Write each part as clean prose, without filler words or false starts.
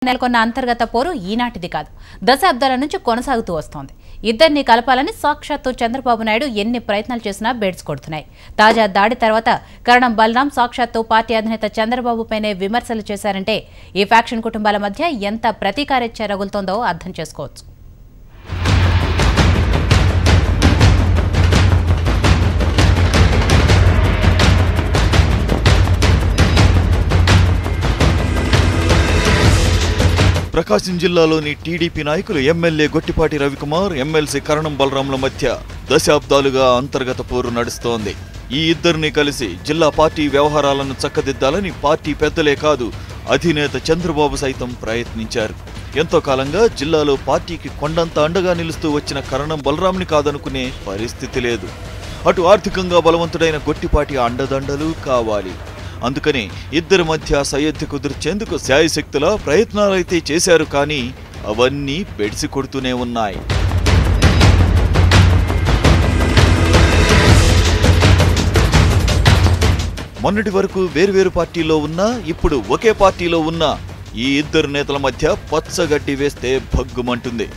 నెలకొన్న అంతర్గత పోరు ఈనాటిది కాదు, దశాబ్దాల నుంచి కొనసాగుతూ వస్తోంది. ఇద్దరిని కలపాలని సాక్షాత్తు చంద్రబాబు నాయుడు ఎన్ని ప్రయత్నాలు చేసినా బెడ్స్ కొడుతున్నాయి. తాజా దాడి తర్వాత కరణం బలరాం సాక్షాత్తు పార్టీ అధినేత చంద్రబాబుపైనే విమర్శలు చేశారంటే ఈ ఫ్యాక్షన్ కుటుంబాల మధ్య ఎంత ప్రతీకారేచ్ఛ రగులుతోందో అర్థం చేసుకోవచ్చు. ప్రకాశం జిల్లాలోని టీడీపీ నాయకులు ఎమ్మెల్యే గొట్టిపాటి రవికుమార్, ఎమ్మెల్సీ కరణం బలరాంల మధ్య దశాబ్దాలుగా అంతర్గత పోరు నడుస్తోంది. ఈ ఇద్దరిని కలిసి జిల్లా పార్టీ వ్యవహారాలను చక్కదిద్దాలని పార్టీ పెద్దలే కాదు, అధినేత చంద్రబాబు సైతం ప్రయత్నించారు. ఎంతో కాలంగా జిల్లాలో పార్టీకి కొండంత అండగా నిలుస్తూ వచ్చిన కరణం బలరాంని కాదనుకునే పరిస్థితి లేదు. అటు ఆర్థికంగా బలవంతుడైన గొట్టిపాటి అండదండలు కావాలి. అందుకని ఇద్దరి మధ్య సయోధ్య కుదిర్చేందుకు శాయశక్తులా ప్రయత్నాలైతే చేశారు, కానీ అవన్నీ బెడిసి కొడుతూనే ఉన్నాయి. మొన్నటి వరకు వేర్వేరు పార్టీలో ఉన్నా ఇప్పుడు ఒకే పార్టీలో ఉన్న ఈ ఇద్దరు నేతల మధ్య పచ్చగడ్డి వేస్తే భగ్గుమంటుంది.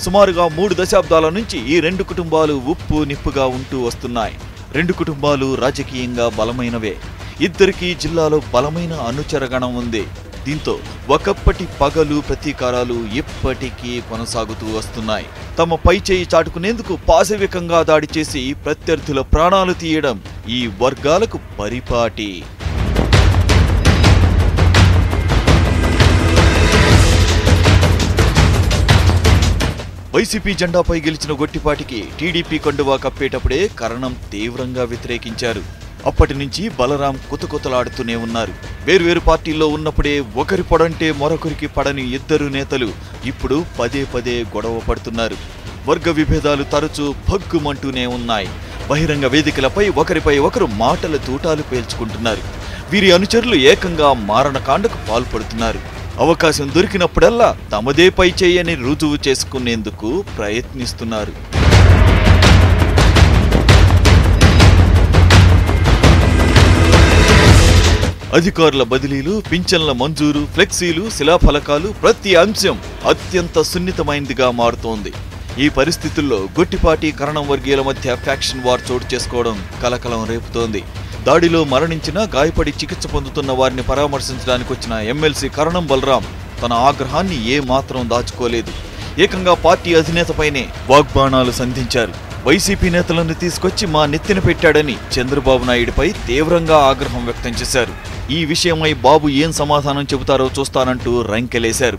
సుమారుగా 3 దశాబ్దాల నుంచి ఈ రెండు కుటుంబాలు ఉప్పు నిప్పుగా ఉంటూ వస్తున్నాయి. రెండు కుటుంబాలు రాజకీయంగా బలమైనవే. ఇద్దరికీ జిల్లాలో బలమైన అనుచరగణం ఉంది. దీంతో ఒకప్పటి పగలు ప్రతీకారాలు ఇప్పటికీ కొనసాగుతూ వస్తున్నాయి. తమ పై చేయి చాటుకునేందుకు పాశవికంగా దాడి చేసి ప్రత్యర్థుల ప్రాణాలు తీయడం ఈ వర్గాలకు పరిపాటి. వైసీపీ జెండాపై గెలిచిన గొట్టిపాటికి టీడీపీ కండువా కప్పేటప్పుడే కరణం తీవ్రంగా వ్యతిరేకించారు. అప్పటి నుంచి బలరాం కుతకుతలాడుతూనే ఉన్నారు. వేర్వేరు పార్టీల్లో ఉన్నప్పుడే ఒకరి పడంటే మరొకరికి పడని ఇద్దరు నేతలు ఇప్పుడు పదే పదే గొడవ పడుతున్నారు. వర్గ విభేదాలు తరచూ భగ్గుమంటూనే ఉన్నాయి. బహిరంగ వేదికలపై ఒకరిపై ఒకరు మాటల తూటాలు పేల్చుకుంటున్నారు. వీరి అనుచరులు ఏకంగా మారణకాండకు పాల్పడుతున్నారు. అవకాశం దొరికినప్పుడల్లా తమదే పై చేయని రుజువు చేసుకునేందుకు ప్రయత్నిస్తున్నారు. అధికారుల బదిలీలు, పింఛన్ల మంజూరు, ఫ్లెక్సీలు, శిలాఫలకాలు, ప్రతి అంశం అత్యంత సున్నితమైనదిగా మారుతోంది. ఈ పరిస్థితుల్లో గొట్టిపాటి కరణం వర్గీయుల మధ్య ఫ్యాక్షన్ వార్ చోటు చేసుకోవడం కలకలం రేపుతోంది. దాడిలో మరణించిన, గాయపడి చికిత్స పొందుతున్న వారిని పరామర్శించడానికి వచ్చిన ఎమ్మెల్సీ కరణం బలరాం తన ఆగ్రహాన్ని ఏమాత్రం దాచుకోలేదు. ఏకంగా పార్టీ అధినేతపైనే వాగ్బాణాలు సంధించారు. వైసీపీ నేతలను తీసుకొచ్చి మా నెత్తిన పెట్టాడని చంద్రబాబు నాయుడిపై తీవ్రంగా ఆగ్రహం వ్యక్తం చేశారు. ఈ విషయమై బాబు ఏం సమాధానం చెబుతారో చూస్తానంటూ రంకెలేశారు.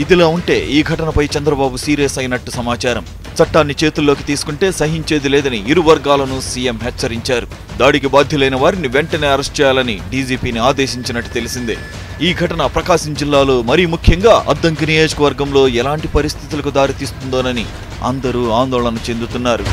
ఇదిలా ఉంటే ఈ ఘటనపై చంద్రబాబు సీరియస్ అయినట్టు సమాచారం. చట్టాన్ని చేతుల్లోకి తీసుకుంటే సహించేది లేదని ఇరు వర్గాలను సీఎం హెచ్చరించారు. దాడికి బాధ్యులైన వారిని వెంటనే అరెస్ట్ చేయాలని డీజీపీని ఆదేశించినట్టు తెలిసిందే. ఈ ఘటన ప్రకాశం జిల్లాలో మరీ ముఖ్యంగా అద్దంకి నియోజకవర్గంలో ఎలాంటి పరిస్థితులకు దారితీస్తుందోనని అందరూ ఆందోళన చెందుతున్నారు.